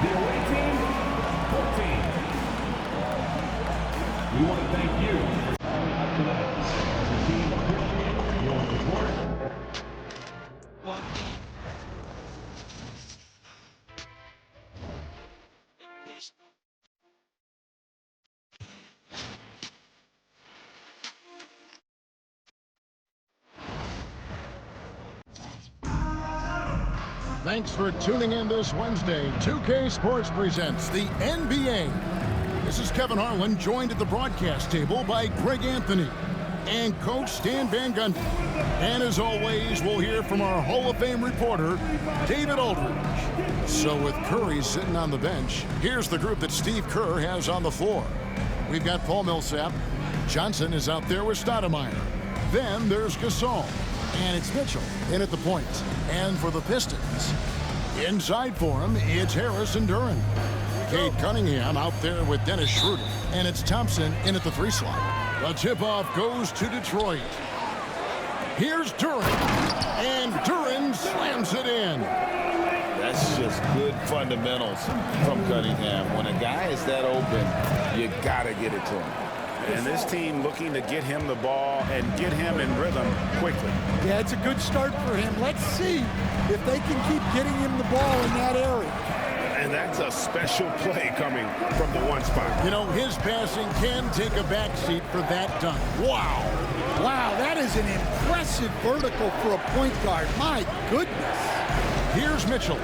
The away team, 14. We want to thank you for showing up tonight. The team appreciates your support. Thanks for tuning in this Wednesday. 2K Sports presents the NBA. This is Kevin Harlan, joined at the broadcast table by Greg Anthony and Coach Stan Van Gundy. And as always, we'll hear from our Hall of Fame reporter, David Aldridge. So with Curry sitting on the bench, here's the group that Steve Kerr has on the floor. We've got Paul Millsap. Johnson is out there with Stoudemire. Then there's Gasol. And it's Mitchell in at the point. And for the Pistons, inside for him, it's Harris and Duren. Cade Cunningham out there with Dennis Schroeder. And it's Thompson in at the 3 slot. The tip-off goes to Detroit. Here's Duren. And Duren slams it in. That's just good fundamentals from Cunningham. When a guy is that open, you got to get it to him. And this team looking to get him the ball and get him in rhythm quickly. Yeah, it's a good start for him. Let's see if they can keep getting him the ball in that area. And that's a special play coming from the 1 spot. You know, his passing can take a backseat for that dunk. Wow. Wow, that is an impressive vertical for a point guard. My goodness. Here's Mitchell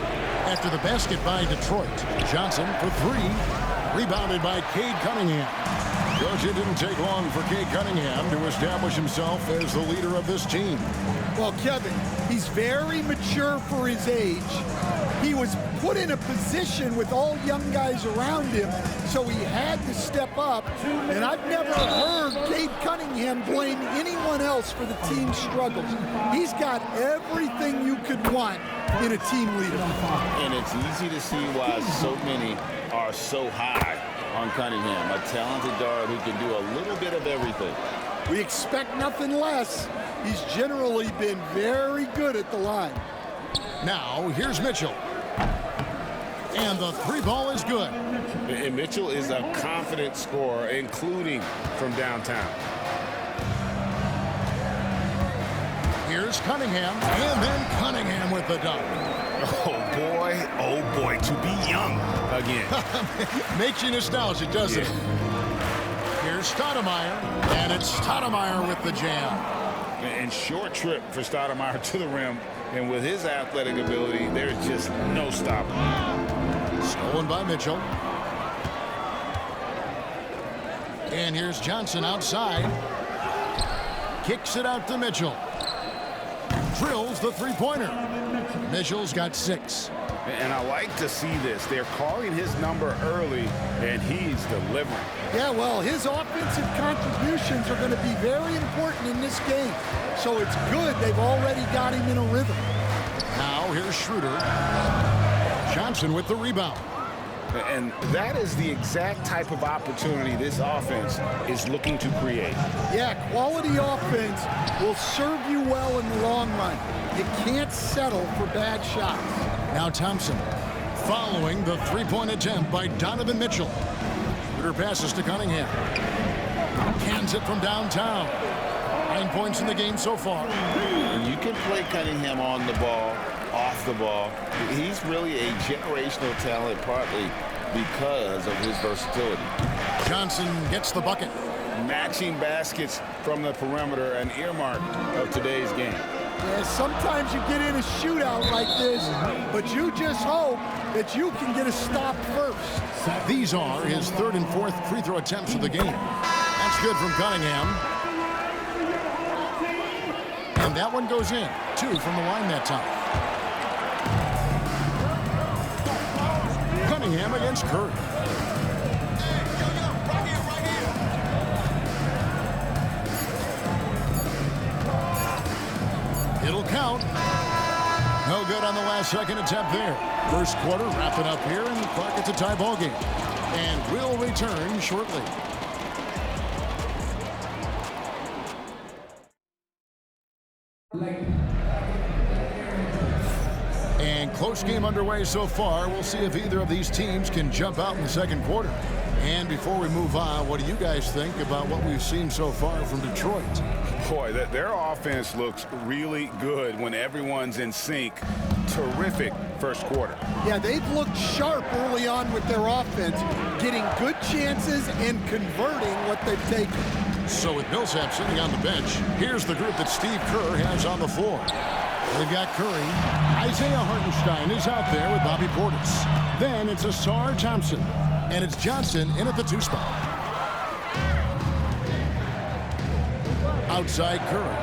after the basket by Detroit. Johnson for 3. Rebounded by Cade Cunningham. Coach, it didn't take long for Cade Cunningham to establish himself as the leader of this team. Well, Kevin, he's very mature for his age. He was put in a position with all young guys around him, so he had to step up. And I've never heard Cade Cunningham blame anyone else for the team's struggles. He's got everything you could want in a team leader. And it's easy to see why so many are so high on Cunningham, a talented guard who can do a little bit of everything. We expect nothing less. He's generally been very good at the line. Now, here's Mitchell. And the 3 ball is good. And Mitchell is a confident scorer, including from downtown. Here's Cunningham, and then Cunningham with the dunk. Oh boy, to be young again. Makes you nostalgic, doesn't it? Here's Stoudemire, and it's Stoudemire with the jam. And short trip for Stoudemire to the rim, and with his athletic ability, there's just no stopping. Stolen by Mitchell. And here's Johnson outside. Kicks it out to Mitchell. Drills the 3-pointer. Mitchell's got 6. And I like to see this. They're calling his number early, and he's delivering. Yeah, well, his offensive contributions are going to be very important in this game. So it's good they've already got him in a rhythm. Now here's Schroeder. Johnson with the rebound. And that is the exact type of opportunity this offense is looking to create. Yeah, quality offense will serve you well in the long run. You can't settle for bad shots. Now Thompson following the 3-point attempt by Donovan Mitchell. Schroeder passes to Cunningham. Cans it from downtown. 9 points in the game so far. And you can play Cunningham on the ball, off the ball. He's really a generational talent, partly because of his versatility. Johnson gets the bucket. Matching baskets from the perimeter, an earmark of today's game. Yeah, sometimes you get in a shootout like this, but you just hope that you can get a stop first. These are his 3rd and 4th free throw attempts of the game. That's good from Cunningham. And that one goes in. 2 from the line that time. Cunningham against Curry. It'll count. No good on the last second attempt there. First quarter wrapping up here, and the clock gets a tie ball game. And we'll return shortly. close game underway so far. We'll see if either of these teams can jump out in the second quarter. And before we move on, what do you guys think about what we've seen so far from Detroit? Boy, their offense looks really good when everyone's in sync. Terrific first quarter. Yeah, they've looked sharp early on with their offense, getting good chances and converting what they've taken. So with Millsap sitting on the bench, here's the group that Steve Kerr has on the floor. They've got Curry. Isaiah Hartenstein is out there with Bobby Portis. Then it's Ausar Thompson. And it's Johnson in at the 2 spot. Outside Curry.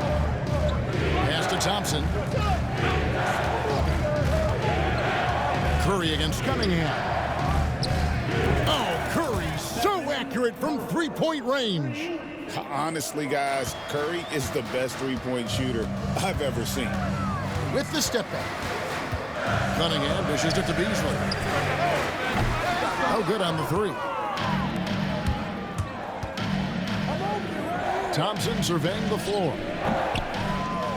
Pass to Thompson. Curry against Cunningham. Oh, Curry so accurate from three-point range. Honestly, guys, Curry is the best three-point shooter I've ever seen. With the step back. Cunningham dishes it to Beasley. Oh, good on the 3. Thompson surveying the floor.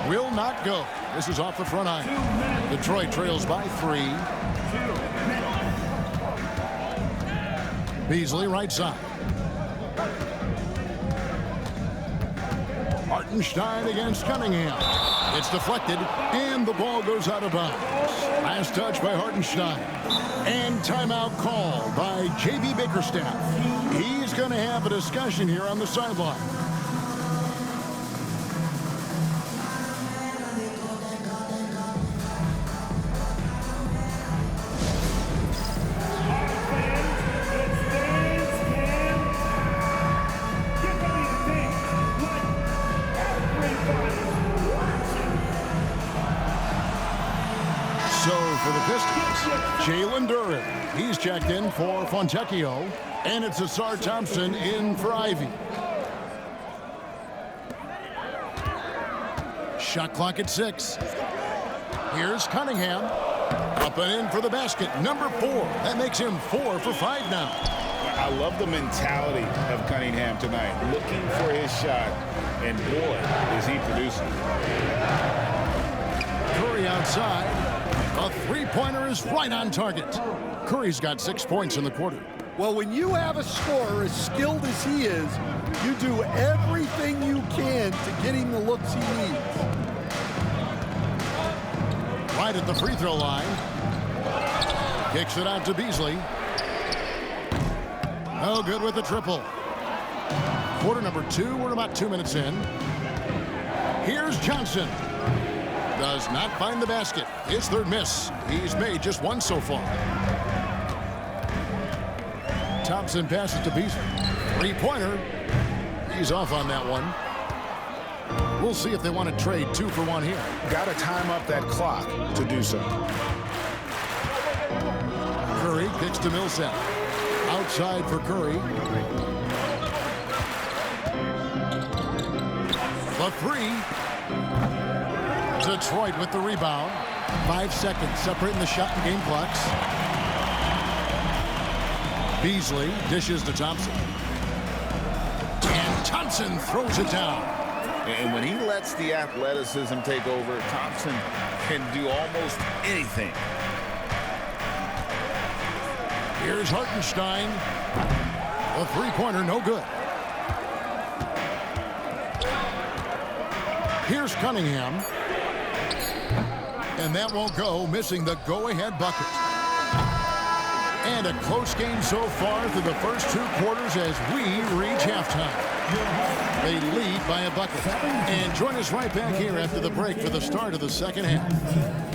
Will not go. This is off the front iron. Detroit trails by 3. Beasley right side. Hartenstein against Cunningham. It's deflected, and the ball goes out of bounds. Last touch by Hartenstein. And timeout call by J.B. Bickerstaff. He's going to have a discussion here on the sideline. For the Pistons, Jalen Duren. He's checked in for Fontecchio, and it's Ausar Thompson in for Ivy. Shot clock at 6. Here's Cunningham. Up and in for the basket, number 4. That makes him 4 for 5 now. I love the mentality of Cunningham tonight, looking for his shot, and boy, is he producing. Curry outside. A three-pointer is right on target. Curry's got 6 points in the quarter. Well, when you have a scorer as skilled as he is, you do everything you can to get him the looks he needs. Right at the free throw line. Kicks it out to Beasley. Oh, good with the triple. Quarter number 2. We're about 2 minutes in. Here's Johnson. Does not find the basket. His 3rd miss. He's made just 1 so far. Thompson passes to Beasley. 3-pointer. He's off on that one. We'll see if they want to trade 2 for 1 here. Got to time up that clock to do so. Curry kicks to Millsap. Outside for Curry. The 3. Detroit with the rebound. 5 seconds separating the shot and game clocks. Beasley dishes to Thompson. And Thompson throws it down. And when he lets the athleticism take over, Thompson can do almost anything. Here's Hartenstein. A 3-pointer, no good. Here's Cunningham. And that won't go, missing the go-ahead bucket. And a close game so far through the first 2 quarters as we reach halftime. They lead by a bucket. And join us right back here after the break for the start of the second half.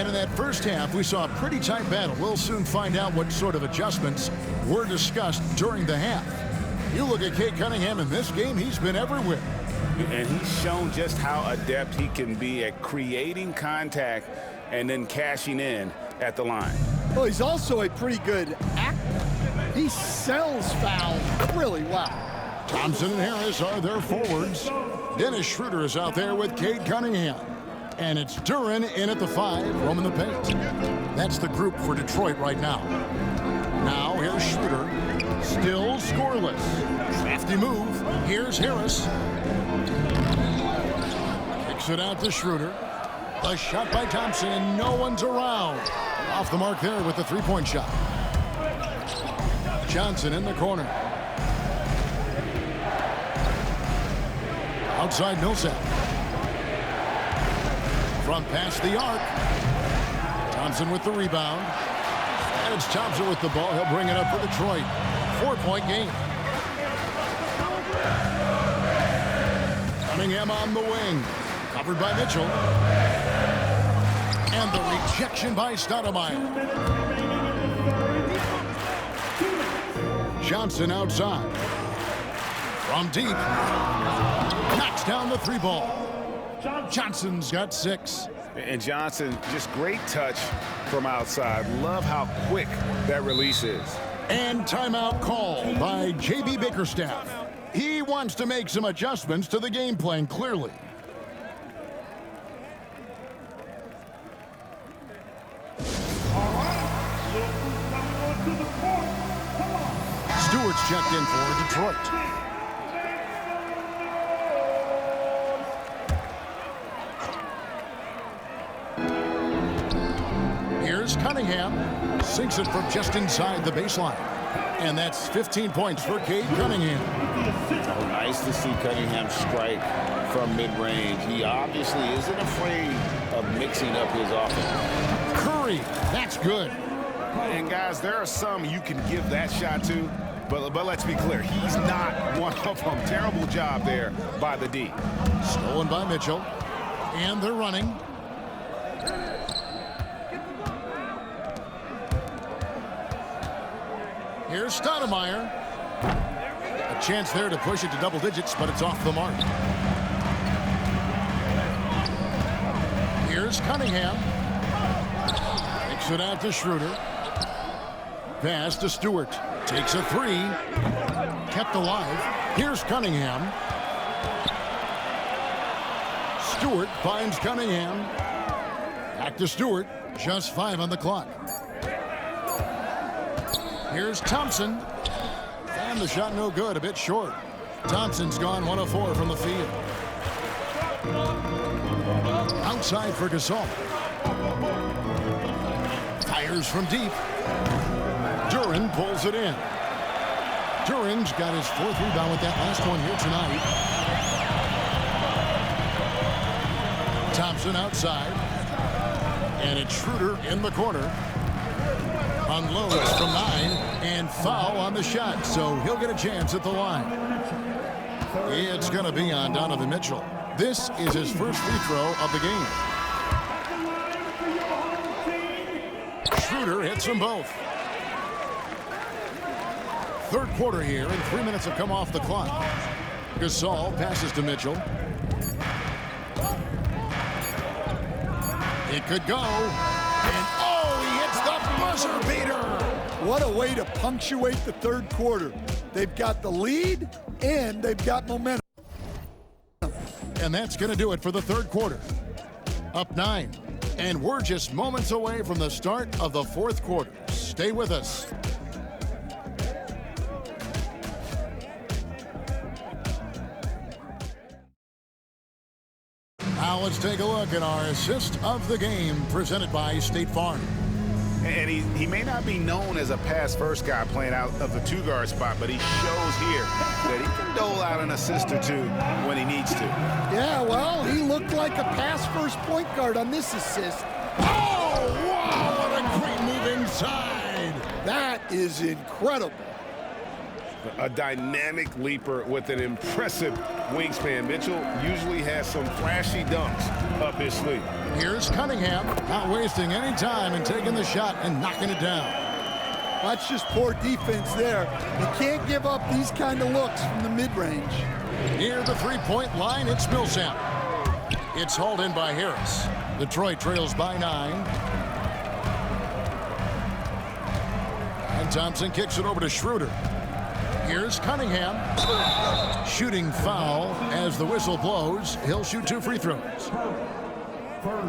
And in that first half, we saw a pretty tight battle. We'll soon find out what sort of adjustments were discussed during the half. You look at Cade Cunningham in this game, he's been everywhere. And he's shown just how adept he can be at creating contact and then cashing in at the line. Well, he's also a pretty good actor. He sells fouls really well. Thompson and Harris are their forwards. Dennis Schroeder is out there with Cade Cunningham. And it's Duren in at the 5, roaming the paint. That's the group for Detroit right now. Now here's Schroeder, still scoreless. Crafty move. Here's Harris. Kicks it out to Schroeder. A shot by Thompson, and no one's around. Off the mark there with the three-point shot. Johnson in the corner. Outside Millsap. From past the arc. Thompson with the rebound. And it's Thompson with the ball. He'll bring it up for Detroit. 4-point game. Cunningham on the wing. Covered by Mitchell. And the rejection by Stoudemire. Johnson outside. From deep. Knocks down the 3-ball. Johnson's got 6. And Johnson, just great touch from outside. Love how quick that release is. And timeout call by J.B. Bickerstaff. He wants to make some adjustments to the game plan, clearly. Stewart's checked in for Detroit. Here's Cunningham. Sinks it from just inside the baseline. And that's 15 points for Cade Cunningham. Oh, nice to see Cunningham strike from mid-range. He obviously isn't afraid of mixing up his offense. Curry, that's good. And guys, there are some you can give that shot to, but let's be clear, he's not one of them. Terrible job there by the D. Stolen by Mitchell. And they're running. Here's Stoudemire. A chance there to push it to double digits, but it's off the mark. Here's Cunningham. Takes it out to Schroeder. Pass to Stewart. Takes a 3. Kept alive. Here's Cunningham. Stewart finds Cunningham. Back to Stewart. Just 5 on the clock. Here's Thompson. And the shot no good, a bit short. Thompson's gone 1 of 4 from the field. Outside for Gasol. Fires from deep. Duren pulls it in. Duren's got his 4th rebound with that last one here tonight. Thompson outside. And it's Schroeder in the corner. Unloads from 9 and foul on the shot, so he'll get a chance at the line. It's going to be on Donovan Mitchell. This is his first free throw of the game. Schroeder hits them both. Third quarter here, and 3 minutes have come off the clock. Gasol passes to Mitchell. It could go. And oh, he hits the buzzer beater. What a way to punctuate the third quarter. They've got the lead, and they've got momentum. And that's going to do it for the third quarter. Up 9. And we're just moments away from the start of the fourth quarter. Stay with us. Now let's take a look at our assist of the game presented by State Farm. And he may not be known as a pass-first guy playing out of the 2-guard spot, but he shows here that he can dole out an assist or 2 when he needs to. Yeah, well, he looked like a pass-first point guard on this assist. Oh, wow, what a great move inside. That is incredible. A dynamic leaper with an impressive wingspan. Mitchell usually has some flashy dunks up his sleeve. Here's Cunningham, not wasting any time and taking the shot and knocking it down. That's just poor defense there. You can't give up these kind of looks from the mid-range. Near the three-point line, it's Millsap. It's hauled in by Harris. Detroit trails by 9. And Thompson kicks it over to Schroeder. Here's Cunningham. Shooting foul as the whistle blows. He'll shoot 2 free throws.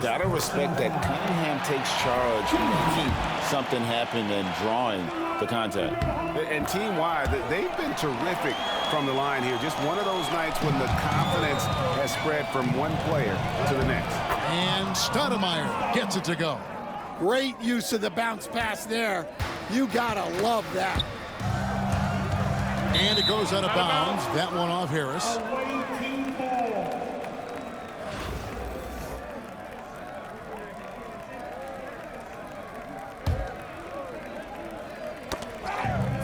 Gotta respect that Cunningham takes charge, making something happen and drawing the contact. And team-wide, they've been terrific from the line here. Just one of those nights when the confidence has spread from one player to the next. And Stoudemire gets it to go. Great use of the bounce pass there. You gotta love that. And it goes out of bounds. That one off Harris. Away team ball.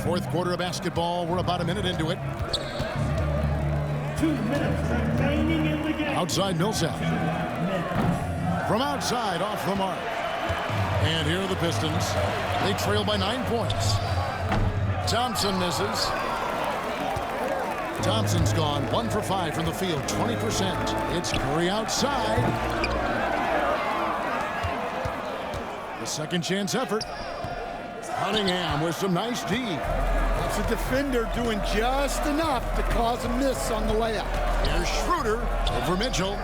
Fourth quarter of basketball. We're about a minute into it. 2 minutes remaining in the game. Outside Millsap. From outside, off the mark. And here are the Pistons. They trail by 9 points. Thompson misses. Thompson's gone 1 for 5 from the field, 20%. It's Curry outside. The second chance effort. Cunningham with some nice D. That's a defender doing just enough to cause a miss on the layup. Here's Schroeder over Mitchell.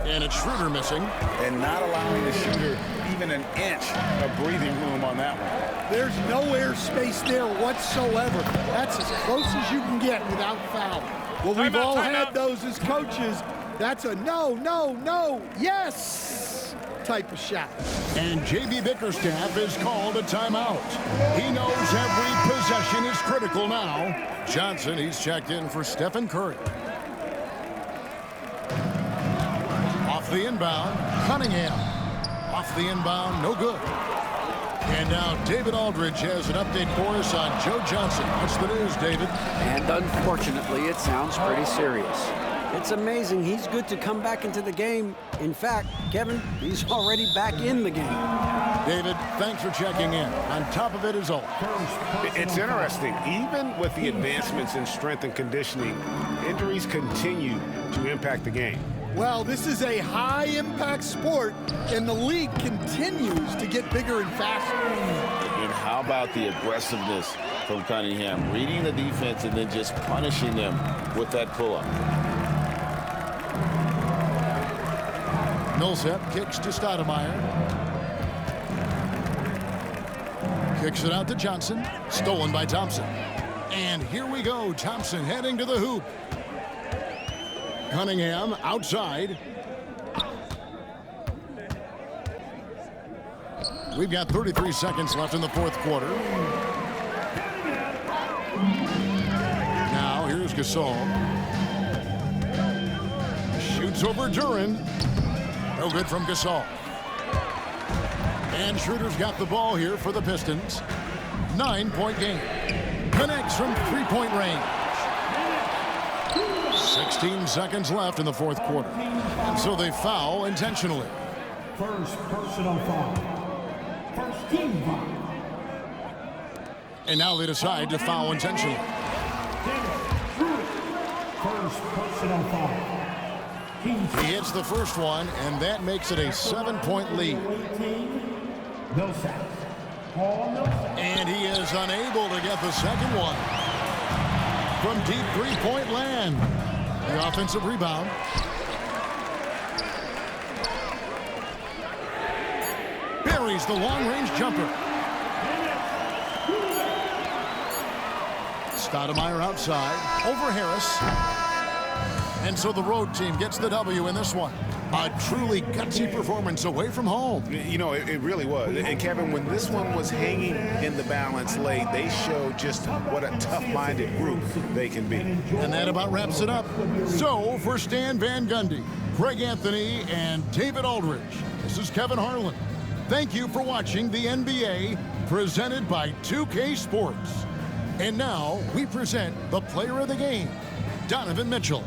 And it's Schroeder missing. And not allowing the shooter even an inch of breathing room on that one. There's no air space there whatsoever. That's as close as you can get without foul. Well, we've all had those as coaches. That's a no, no, no, yes type of shot. And J.B. Bickerstaff is called a timeout. He knows every possession is critical now. Johnson, he's checked in for Stephen Curry. Off the inbound, Cunningham. Off the inbound, no good. And now David Aldridge has an update for us on Joe Johnson. What's the news, David? And unfortunately, it sounds pretty serious. It's amazing he's good to come back into the game. In fact, Kevin, he's already back in the game. David, thanks for checking in. On top of it is all. It's interesting. Even with the advancements in strength and conditioning, injuries continue to impact the game. Well, this is a high-impact sport, and the league continues to get bigger and faster. And how about the aggressiveness from Cunningham, reading the defense and then just punishing them with that pull-up. Millsap kicks to Stoudemire. Kicks it out to Johnson. Stolen by Thompson. And here we go. Thompson heading to the hoop. Cunningham outside. We've got 33 seconds left in the fourth quarter. Now here's Gasol. Shoots over Duran. No good from Gasol. And Schroeder's got the ball here for the Pistons. 9-point game. Connects from three-point range. 16 seconds left in the fourth quarter. And so they foul intentionally. First personal foul. First team foul. And now they decide to foul intentionally. First personal foul. He hits the first one, and that makes it a 7-point lead. Millsap. Paul Millsap. And he is unable to get the second one. From deep three-point land. The offensive rebound. Buries the long-range jumper. Stoudemire outside. Over Harris. And so the road team gets the W in this one. A truly gutsy performance away from home. You know, it really was. And Kevin, when this one was hanging in the balance late, they showed just what a tough-minded group they can be. And that about wraps it up. So for Stan Van Gundy, Greg Anthony, and David Aldridge, this is Kevin Harlan. Thank you for watching the NBA presented by 2K Sports. And now we present the player of the game, Donovan Mitchell.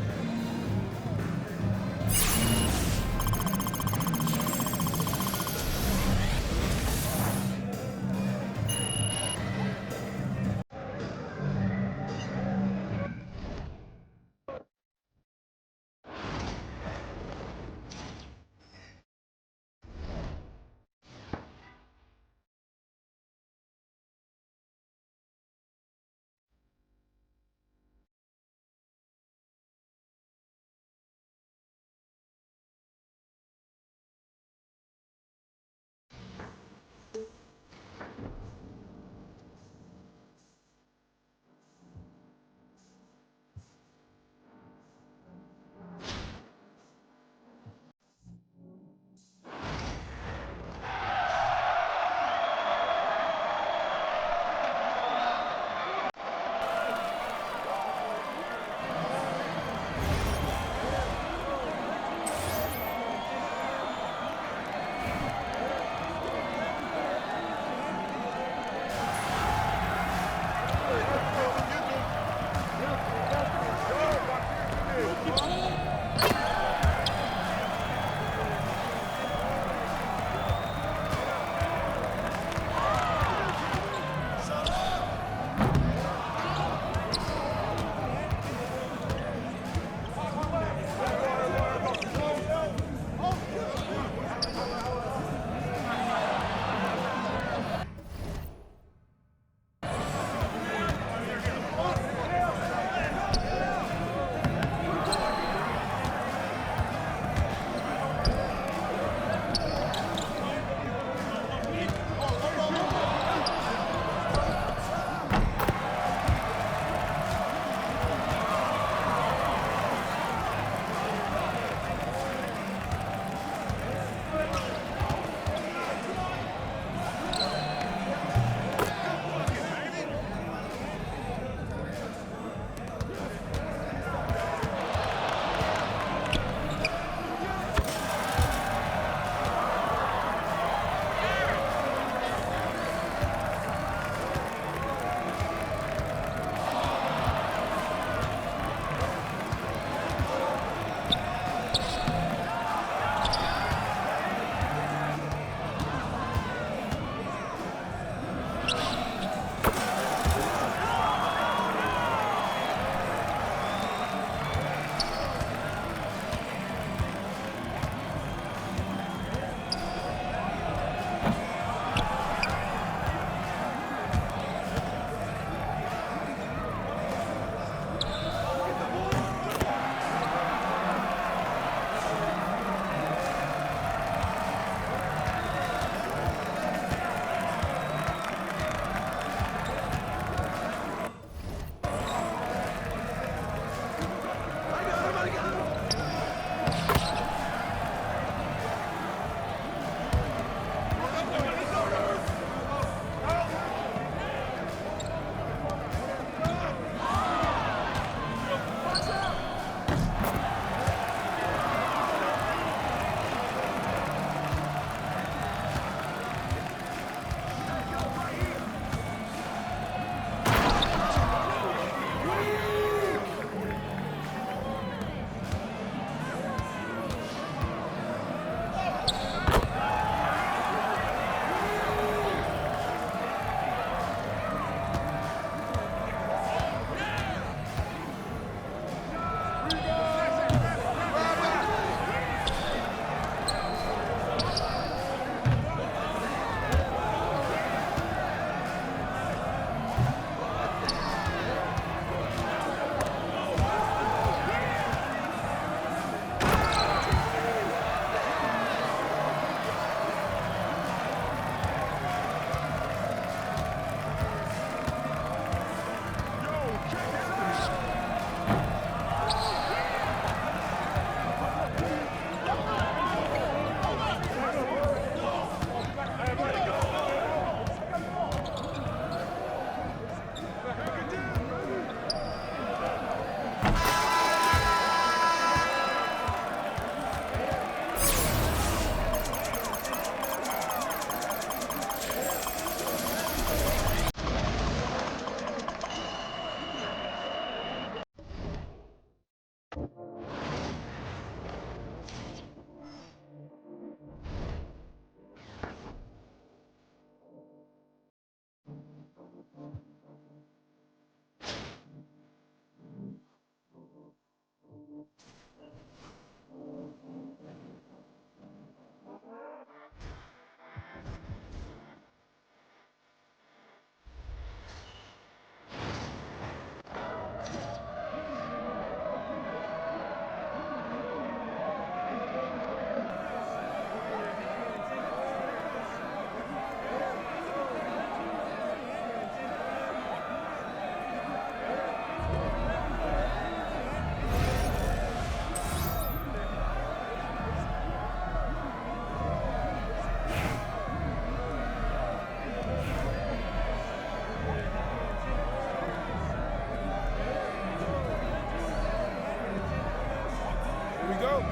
Here we go.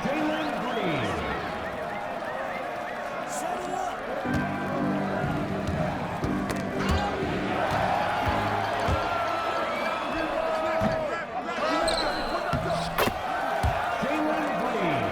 Jalen Green. Jalen Green.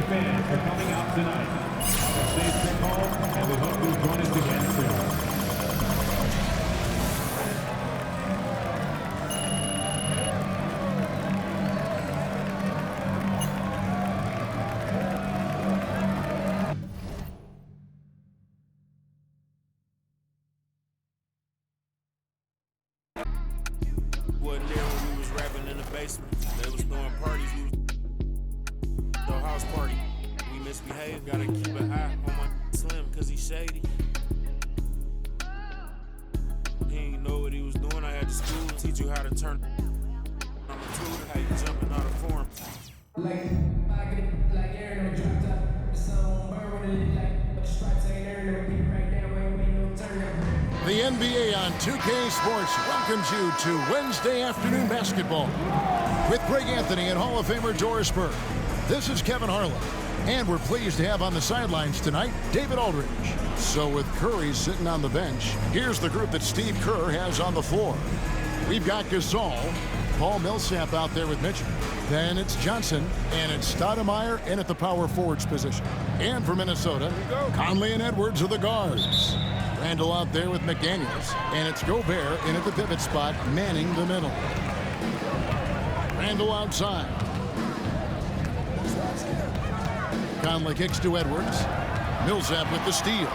Fans for coming out tonight. Our state's been home, and we hope you'll join us again soon. Wasn't there when we was rapping in the basement. They was throwing parties. We was the house party. We misbehave. Gotta keep an eye on my Slim, cause he's shady. He ain't know what he was doing. I had to school teach you how to turn on the tutor, how you jumping out of form. Like Aaron on drop top, the song burn when it like the stripes ain't earned no beat right now, ain't waiting no turn up. The NBA on 2K Sports welcomes you to Wednesday afternoon basketball with Greg Anthony and Hall of Famer Doris Burke. This is Kevin Harlan, and we're pleased to have on the sidelines tonight David Aldridge. So with Curry sitting on the bench, here's the group that Steve Kerr has on the floor. We've got Gasol, Paul Millsap out there with Mitchell. Then it's Johnson, and it's Stoudemire in at the power forwards position. And for Minnesota, Conley and Edwards are the guards. Randall out there with McDaniels, and it's Gobert in at the pivot spot, manning the middle. Randall outside. Conley kicks to Edwards. Millsap with the steal.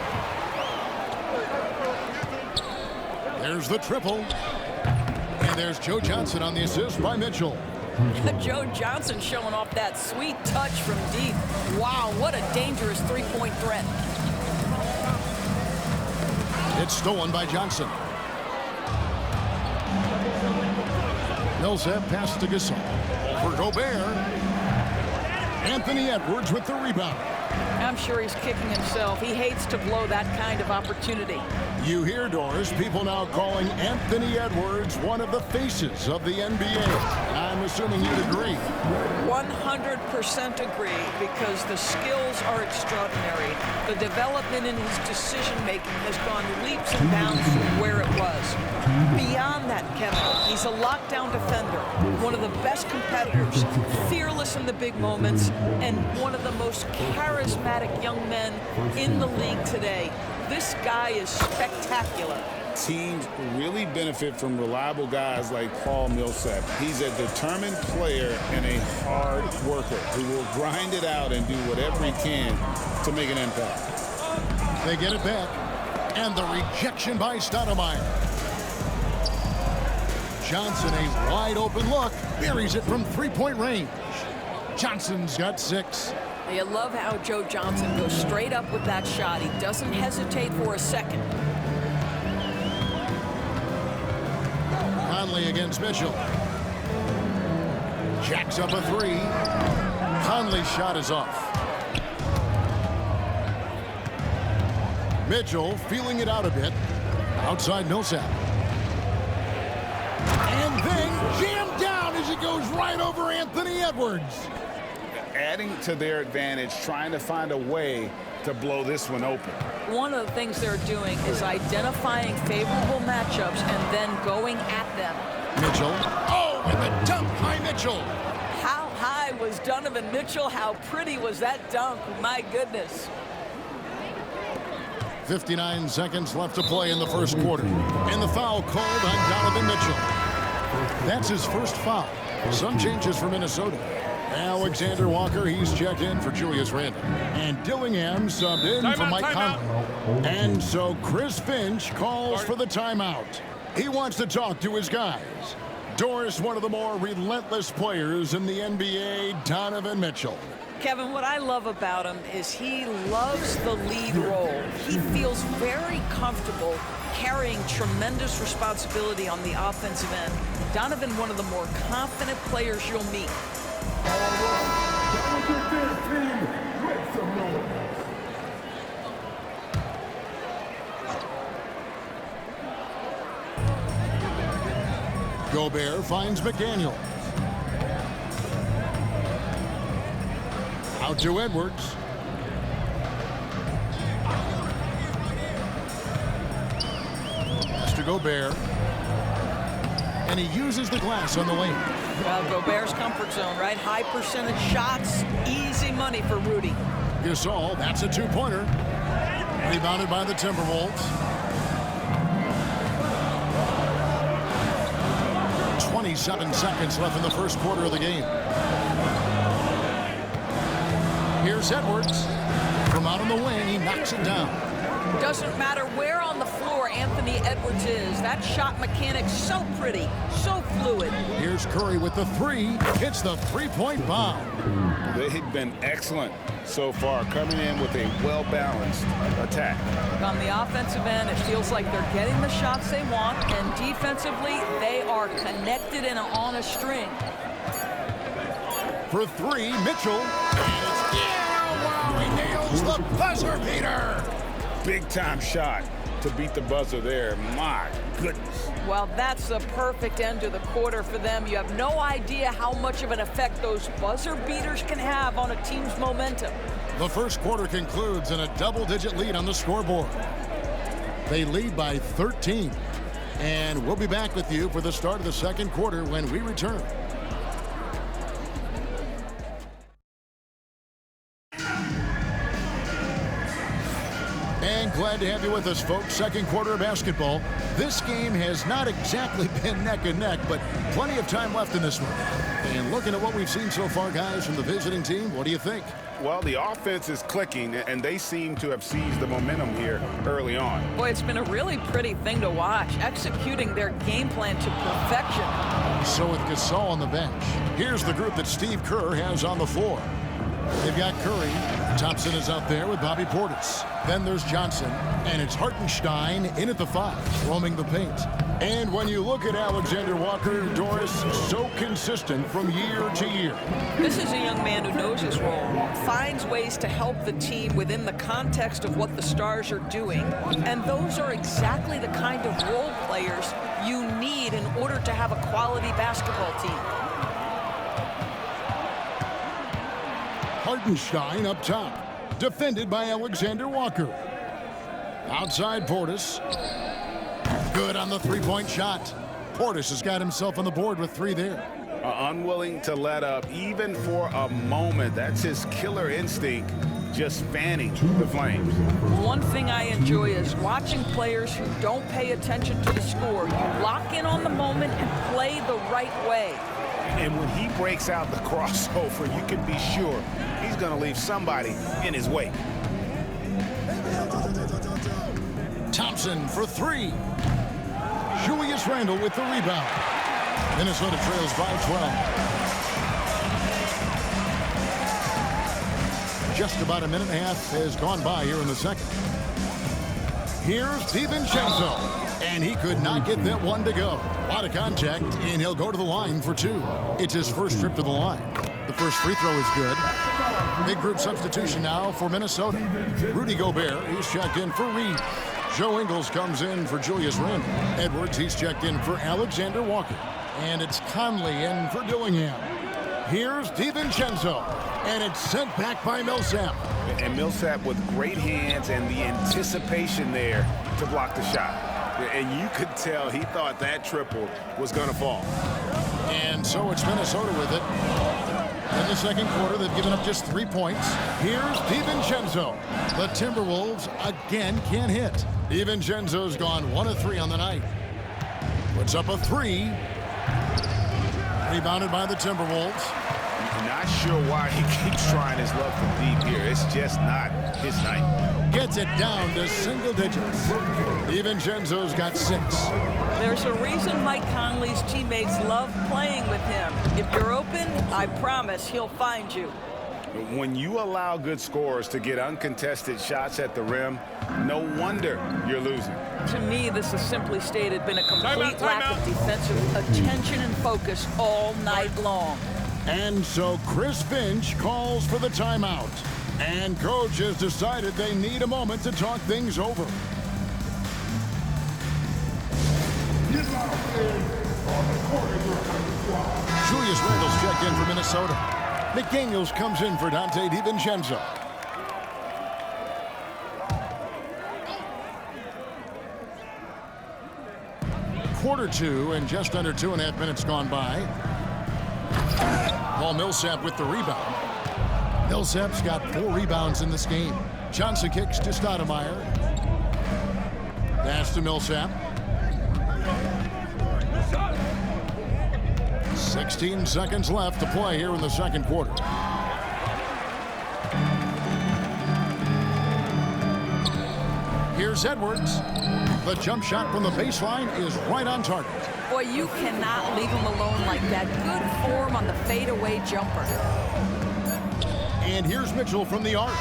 There's the triple. And there's Joe Johnson on the assist by Mitchell. Joe Johnson showing off that sweet touch from deep. Wow, what a dangerous three-point threat. It's stolen by Johnson. Millsap passes to Gasol. For Gobert. Anthony Edwards with the rebound. I'm sure he's kicking himself. He hates to blow that kind of opportunity. You hear, Doris, people now calling Anthony Edwards one of the faces of the NBA. I'm assuming you'd agree. 100% agree, because the skills are extraordinary. The development in his decision-making has gone leaps and bounds from where it was. Beyond that, Kevin, he's a lockdown defender, one of the best competitors, fearless in the big moments, and one of the most charismatic young men in the league today. This guy is spectacular. Teams really benefit from reliable guys like Paul Millsap. He's a determined player and a hard worker who will grind it out and do whatever he can to make an impact. They get it back. And the rejection by Stoudemire. Johnson, a wide open look, buries it from three-point range. Johnson's got 6. You love how Joe Johnson goes straight up with that shot. He doesn't hesitate for a second. Conley against Mitchell. Jacks up a 3. Conley's shot is off. Mitchell feeling it out a bit. Outside Millsap. And then jammed down as he goes right over Anthony Edwards. Adding to their advantage, trying to find a way to blow this one open. One of the things they're doing is identifying favorable matchups and then going at them. Mitchell. Oh, and the dunk by Mitchell. How high was Donovan Mitchell? How pretty was that dunk? My goodness. 59 seconds left to play in the first quarter. And the foul called on Donovan Mitchell. That's his first foul. Some changes for Minnesota. Alexander Walker, he's checked in for Julius Randle. And Dillingham subbed in for Mike Conley. And so Chris Finch calls for the timeout. He wants to talk to his guys. Doris, one of the more relentless players in the NBA, Donovan Mitchell. Kevin, what I love about him is he loves the lead role. He feels very comfortable carrying tremendous responsibility on the offensive end. Donovan, one of the more confident players you'll meet. Gobert finds McDaniel. Out to Edwards. Pass to Gobert. And he uses the glass on the lane. Well, Gobert's comfort zone, right? High percentage shots, easy money for Rudy. Gasol, that's a two-pointer. Rebounded by the Timberwolves. 27 seconds left in the first quarter of the game. Here's Edwards. From out on the wing, he knocks it down. Doesn't matter where on the floor Anthony Edwards is. That shot mechanic's so pretty, so fluid. Here's Curry with the three. Hits the three-point bomb. They've been excellent so far, coming in with a well-balanced attack. On the offensive end, it feels like they're getting the shots they want, and defensively, they are connected and on a string. For three, Mitchell. And it's wow, he nails the buzzer beater. Big-time shot to beat the buzzer there. My goodness. Well, that's the perfect end to the quarter for them. You have no idea how much of an effect those buzzer beaters can have on a team's momentum. The first quarter concludes in a double-digit lead on the scoreboard. They lead by 13. And we'll be back with you for the start of the second quarter when we return. And glad to have you with us, folks. Second quarter of basketball. This game has not exactly been neck and neck, but plenty of time left in this one. And looking at what we've seen so far, guys, from the visiting team, what do you think? Well, the offense is clicking, and they seem to have seized the momentum here early on. Boy, it's been a really pretty thing to watch, executing their game plan to perfection. So with Gasol on the bench, here's the group that Steve Kerr has on the floor. They've got Curry. Thompson is out there with Bobby Portis. Then there's Johnson, and it's Hartenstein in at the 5, roaming the paint. And when you look at Alexander Walker, Doris, so consistent from year to year. This is a young man who knows his role, finds ways to help the team within the context of what the Stars are doing, and those are exactly the kind of role players you need in order to have a quality basketball team. Hartenstein up top, defended by Alexander Walker. Outside Portis. Good on the three-point shot. Portis has got himself on the board with 3 there. Unwilling to let up even for a moment. That's his killer instinct, just fanning the flames. One thing I enjoy is watching players who don't pay attention to the score. You lock in on the moment and play the right way. And when he breaks out the crossover, you can be sure he's going to leave somebody in his wake. Thompson for 3. Julius Randle with the rebound. Minnesota trails by 12. Just about a minute and a half has gone by here in the second. Here's DiVincenzo, and he could not get that one to go. A lot of contact, and he'll go to the line for 2. It's his first trip to the line. The first free throw is good. Big group substitution now for Minnesota. Rudy Gobert, he's checked in for Reed. Joe Ingles comes in for Julius Randle. Edwards, he's checked in for Alexander Walker. And it's Conley in for Dillingham. Here's DiVincenzo, and it's sent back by Millsap. And Millsap with great hands and the anticipation there to block the shot. And you could tell he thought that triple was going to fall. And so it's Minnesota with it. In the second quarter, they've given up just 3 points. Here's DiVincenzo. The Timberwolves again can't hit. DiVincenzo's gone 1 of 3 on the night. Puts up a 3. Rebounded by the Timberwolves. Not sure why he keeps trying his luck from deep here. It's just not his night. Gets it down to single digits. DiVincenzo's got 6. There's a reason Mike Conley's teammates love playing with him. If you're open, I promise he'll find you. When you allow good scorers to get uncontested shots at the rim, no wonder you're losing. To me, this has simply stated been a complete lack of defensive attention and focus all night long. And so Chris Finch calls for the timeout. And coach has decided they need a moment to talk things over. Julius Randle's checked in for Minnesota. McDaniels comes in for Dante DiVincenzo. Quarter two and just under 2.5 minutes gone by. Paul Millsap with the rebound. Millsap's got 4 rebounds in this game. Johnson kicks to Stoudemire. Pass to Millsap. 16 seconds left to play here in the second quarter. Here's Edwards. The jump shot from the baseline is right on target. Boy, you cannot leave him alone like that. Good form on the fadeaway jumper. And here's Mitchell from the arc.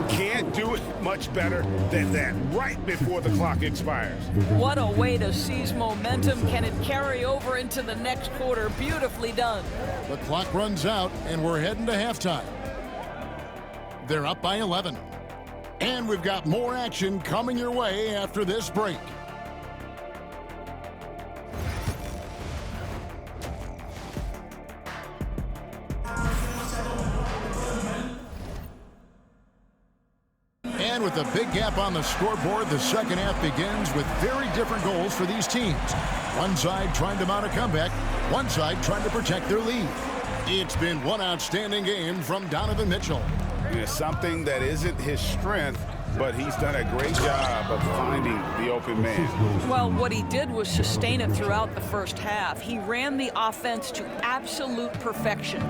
Can't do it much better than that right before the clock expires. What a way to seize momentum. Can it carry over into the next quarter? Beautifully done. The clock runs out, and we're heading to halftime. They're up by 11. And we've got more action coming your way after this break. And with a big gap on the scoreboard, the second half begins with very different goals for these teams. One side trying to mount a comeback, one side trying to protect their lead. It's been one outstanding game from Donovan Mitchell. It's something that isn't his strength, but he's done a great job of finding the open man. Well, what he did was sustain it throughout the first half. He ran the offense to absolute perfection.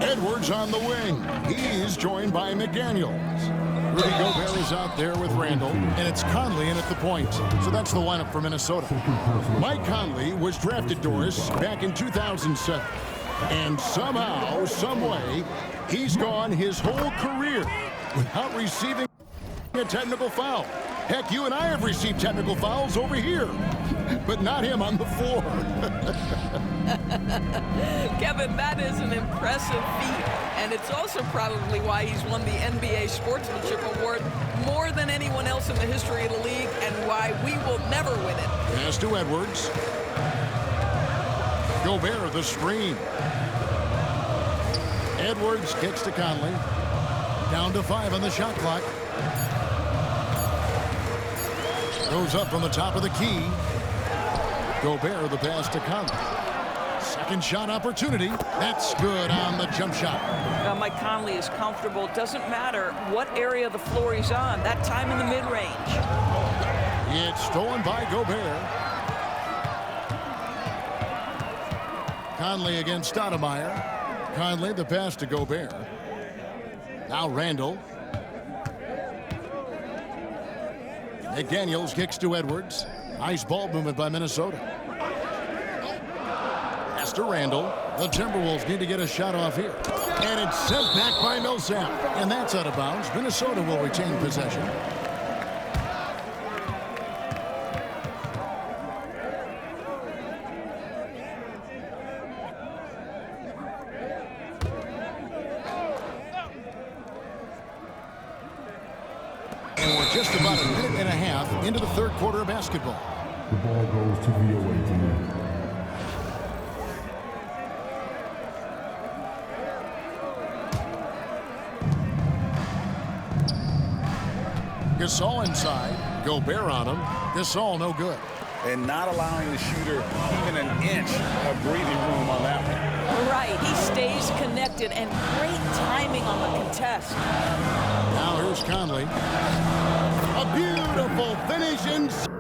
Edwards on the wing. He's joined by McDaniels. Rudy Gobert is out there with Randall, and it's Conley in at the point. So that's the lineup for Minnesota. Mike Conley was drafted, Doris, back in 2007. And somehow, someway, he's gone his whole career without receiving a technical foul. Heck, you and I have received technical fouls over here, but not him on the floor. Kevin, that is an impressive feat, and it's also probably why he's won the NBA Sportsmanship Award more than anyone else in the history of the league, and why we will never win it. Pass to Edwards. Gobert, the screen. Edwards kicks to Conley. Down to 5 on the shot clock. Goes up from the top of the key. Gobert, the pass to Conley. Second shot opportunity. That's good on the jump shot. Now, Mike Conley is comfortable. Doesn't matter what area of the floor he's on. That time in the mid-range. It's stolen by Gobert. Conley against Stoudemire. Conley, the pass to Gobert. Now Randall. McDaniels kicks to Edwards. Nice ball movement by Minnesota. Pass to Randall. The Timberwolves need to get a shot off here. And it's sent back by Millsap. And that's out of bounds. Minnesota will retain possession. And we're just about a minute and a half into the third quarter of basketball. The ball goes to the away team. Gasol inside. Gobert on him. Gasol no good. And not allowing the shooter even an inch of breathing room on that one. Right, he stays connected, and great timing on the contest. Now here's Conley. A beautiful finish inside.